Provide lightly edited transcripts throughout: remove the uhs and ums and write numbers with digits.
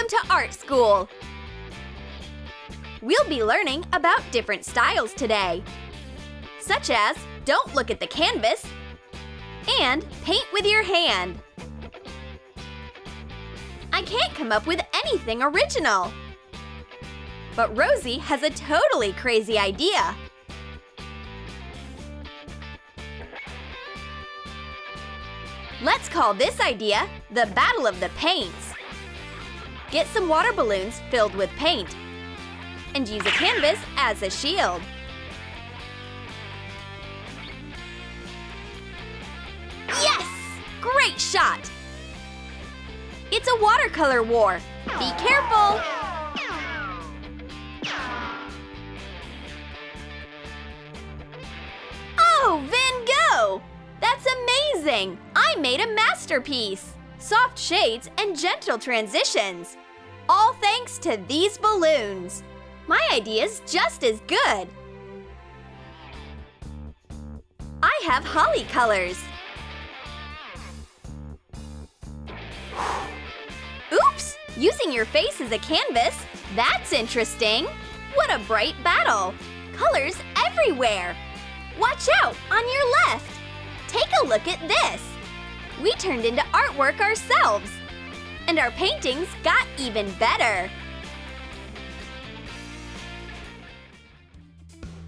to art school! We'll be learning about different styles today, such as don't look at the canvas and paint with your hand. I can't come up with anything original. But Rosie has a totally crazy idea. Let's call this idea the Battle of the Paints. Get some water balloons filled with paint and use a canvas as a shield. Yes! Great shot! It's a watercolor war. Be careful! Oh, Van Gogh! That's amazing! I made a masterpiece! Soft shades and gentle transitions. All thanks to these balloons. My idea's just as good. I have holly colors. Oops! Using your face as a canvas? That's interesting! What a bright battle! Colors everywhere! Watch out on your left! Take a look at this! We turned into artwork ourselves! And our paintings got even better!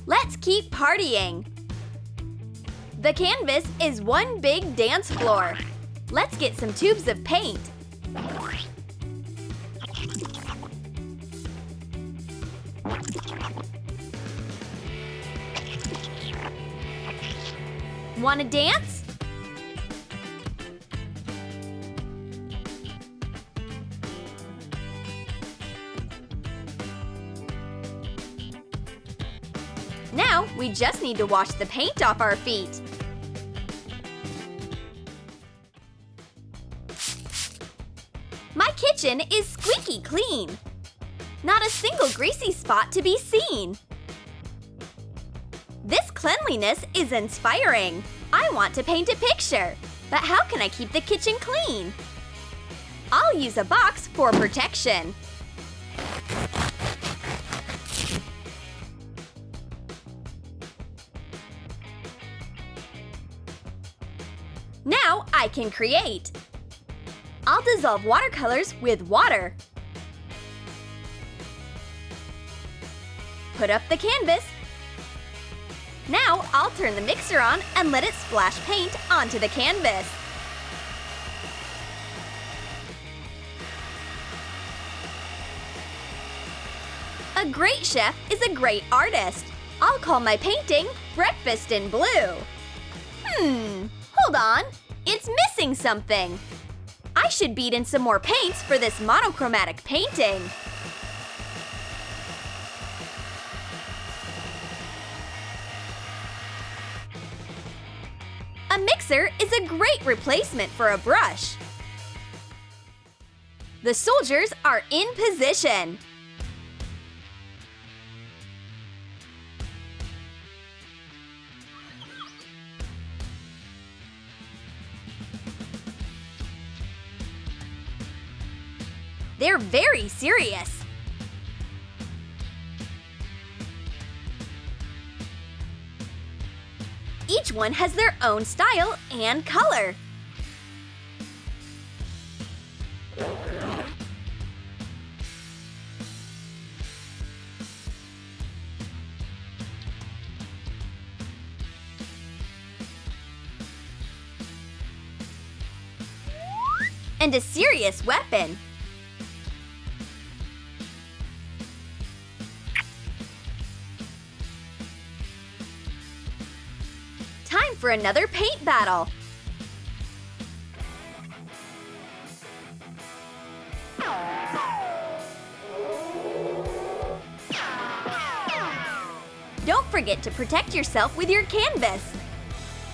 Let's keep partying! The canvas is one big dance floor. Let's get some tubes of paint. Wanna dance? Now, we just need to wash the paint off our feet. My kitchen is squeaky clean. Not a single greasy spot to be seen. This cleanliness is inspiring. I want to paint a picture, but how can I keep the kitchen clean? I'll use a box for protection. Now I can create. I'll dissolve watercolors with water. Put up the canvas. Now I'll turn the mixer on and let it splash paint onto the canvas. A great chef is a great artist. I'll call my painting Breakfast in Blue. Hold on. It's missing something. I should beat in some more paints for this monochromatic painting. A mixer is a great replacement for a brush. The soldiers are in position. They're very serious. Each one has their own style and color. And a serious weapon. Time for another paint battle. Don't forget to protect yourself with your canvas.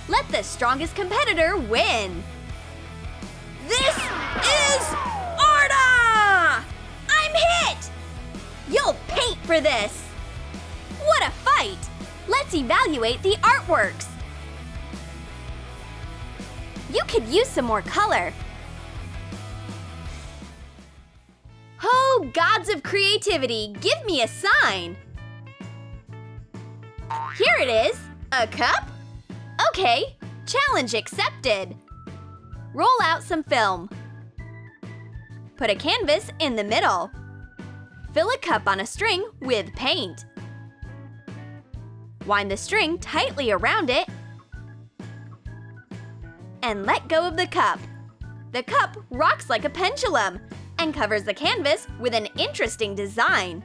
Let the strongest competitor win. This is Arda! I'm hit! You'll paint for this. What a fight! Let's evaluate the artworks. You could use some more color. Oh, gods of creativity, give me a sign! Here it is! A cup? Okay, challenge accepted! Roll out some film. Put a canvas in the middle. Fill a cup on a string with paint. Wind the string tightly around it and let go of the cup. The cup rocks like a pendulum and covers the canvas with an interesting design.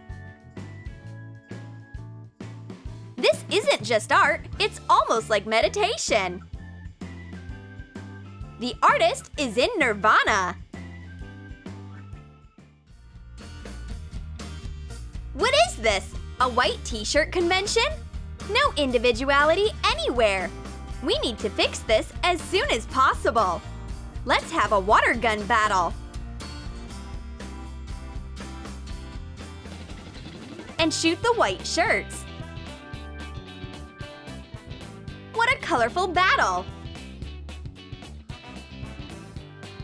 This isn't just art, it's almost like meditation. The artist is in nirvana. What is this? A white t-shirt convention? No individuality anywhere. We need to fix this as soon as possible. Let's have a water gun battle. And shoot the white shirts. What a colorful battle!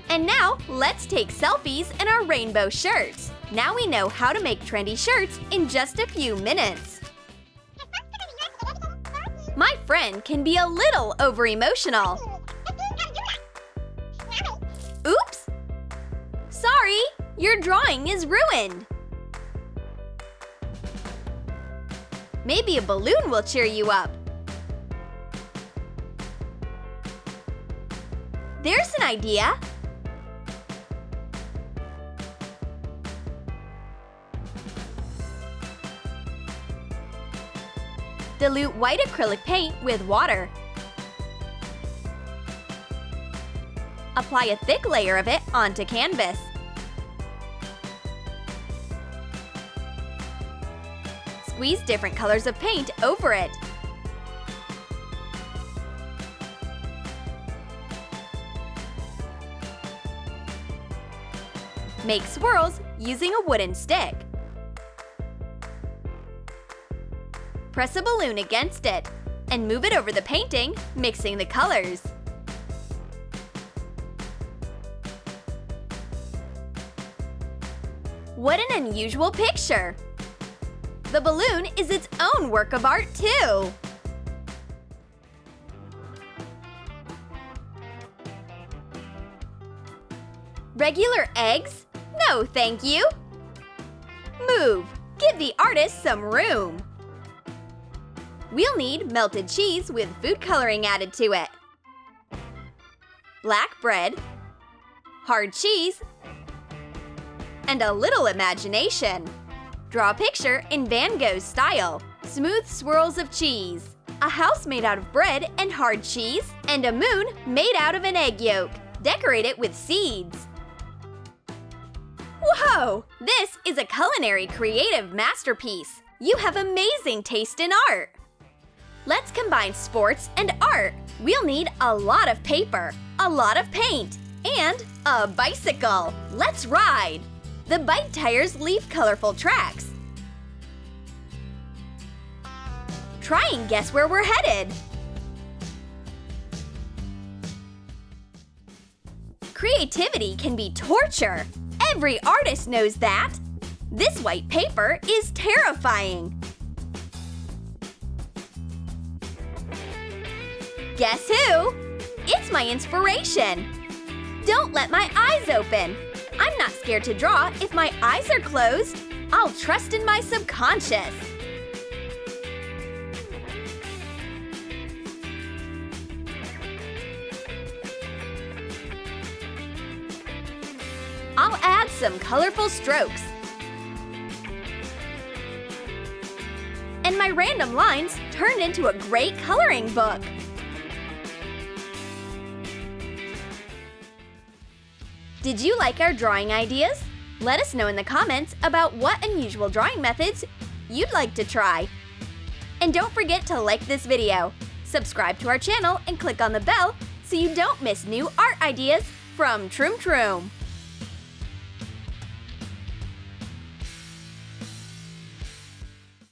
And now, let's take selfies in our rainbow shirts. Now we know how to make trendy shirts in just a few minutes. My friend can be a little over-emotional. Oops! Sorry, your drawing is ruined. Maybe a balloon will cheer you up. There's an idea. Dilute white acrylic paint with water. Apply a thick layer of it onto canvas. Squeeze different colors of paint over it. Make swirls using a wooden stick. Press a balloon against it and move it over the painting, mixing the colors. What an unusual picture! The balloon is its own work of art, too! Regular eggs? No, thank you! Move! Give the artist some room! We'll need melted cheese with food coloring added to it. Black bread, hard cheese, and a little imagination. Draw a picture in Van Gogh style. Smooth swirls of cheese. A house made out of bread and hard cheese, and a moon made out of an egg yolk. Decorate it with seeds. Whoa! This is a culinary creative masterpiece. You have amazing taste in art. Let's combine sports and art. We'll need a lot of paper, a lot of paint, and a bicycle. Let's ride! The bike tires leave colorful tracks. Try and guess where we're headed. Creativity can be torture. Every artist knows that. This white paper is terrifying. Guess who? It's my inspiration. Don't let my eyes open. I'm not scared to draw if my eyes are closed. I'll trust in my subconscious. I'll add some colorful strokes. And my random lines turned into a great coloring book. Did you like our drawing ideas? Let us know in the comments about what unusual drawing methods you'd like to try. And don't forget to like this video, subscribe to our channel, and click on the bell so you don't miss new art ideas from Troom Troom.